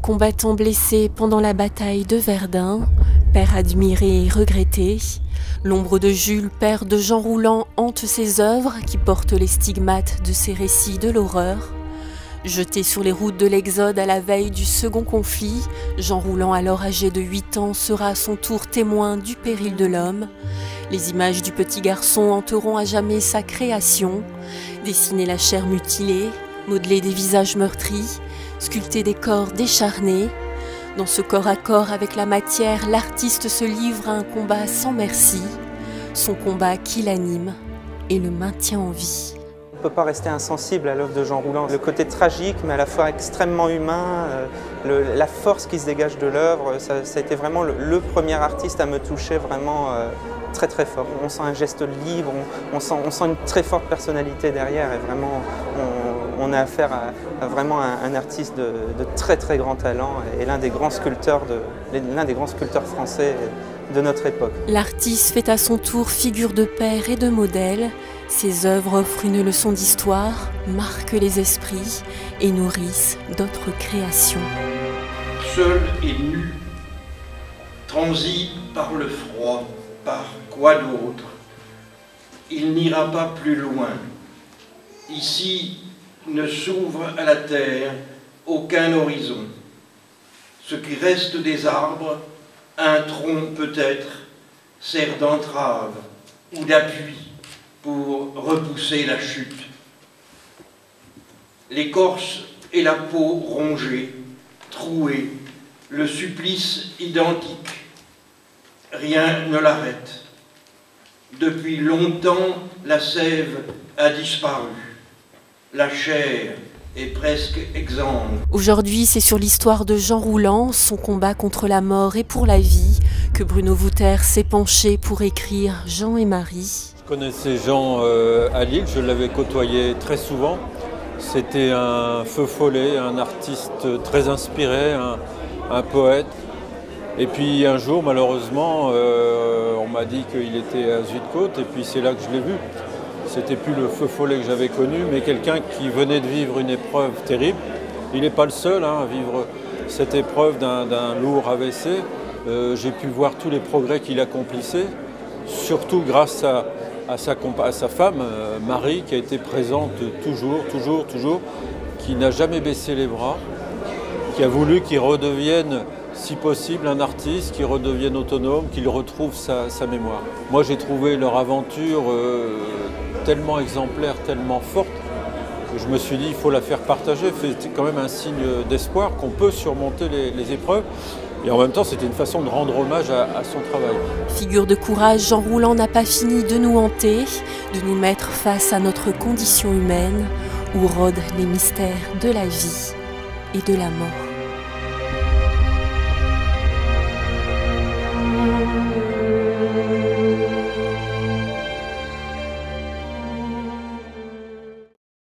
combattant blessé pendant la bataille de Verdun, père admiré et regretté, l'ombre de Jules, père de Jean Rouland, hante ses œuvres qui portent les stigmates de ses récits de l'horreur. Jeté sur les routes de l'Exode à la veille du second conflit, Jean Rouland, alors âgé de 8 ans, sera à son tour témoin du péril de l'homme. Les images du petit garçon hanteront à jamais sa création. Dessiner la chair mutilée, modeler des visages meurtris, sculpter des corps décharnés. Dans ce corps à corps avec la matière, l'artiste se livre à un combat sans merci. Son combat qui l'anime et le maintient en vie. On ne peut pas rester insensible à l'œuvre de Jean Rouland. Le côté tragique, mais à la fois extrêmement humain, la force qui se dégage de l'œuvre, ça a été vraiment le premier artiste à me toucher vraiment très très fort. On sent un geste libre, on sent une très forte personnalité derrière et vraiment on a affaire à vraiment un artiste de très très grand talent et l'un des grands sculpteurs français de notre époque. L'artiste fait à son tour figure de père et de modèle. Ses œuvres offrent une leçon d'histoire, marquent les esprits et nourrissent d'autres créations. Seul et nu, transi par le froid, par quoi d'autre? Il n'ira pas plus loin. Ici ne s'ouvre à la terre aucun horizon. Ce qui reste des arbres, un tronc peut-être, sert d'entrave ou d'appui pour repousser la chute. L'écorce et la peau rongée, trouée, le supplice identique. Rien ne l'arrête. Depuis longtemps, la sève a disparu. La chair est presque exsangue. Aujourd'hui, c'est sur l'histoire de Jean Rouland, son combat contre la mort et pour la vie, que Bruno Vouters s'est penché pour écrire Jean et Marie. Je connaissais Jean à Lille, je l'avais côtoyé très souvent. C'était un feu follet, un artiste très inspiré, un poète. Et puis un jour, malheureusement, on m'a dit qu'il était à Zuydcoote et puis c'est là que je l'ai vu. C'était plus le feu follet que j'avais connu, mais quelqu'un qui venait de vivre une épreuve terrible. Il n'est pas le seul à vivre cette épreuve d'un lourd AVC. J'ai pu voir tous les progrès qu'il accomplissait, surtout grâce à sa femme, Marie, qui a été présente toujours, qui n'a jamais baissé les bras, qui a voulu qu'il redevienne, si possible, un artiste, qu'il redevienne autonome, qu'il retrouve sa mémoire. Moi, j'ai trouvé leur aventure tellement exemplaire, tellement forte, que je me suis dit, il faut la faire partager. C'est quand même un signe d'espoir qu'on peut surmonter les épreuves. Et en même temps, c'était une façon de rendre hommage à son travail. Figure de courage, Jean Rouland n'a pas fini de nous hanter, de nous mettre face à notre condition humaine, où rôdent les mystères de la vie et de la mort.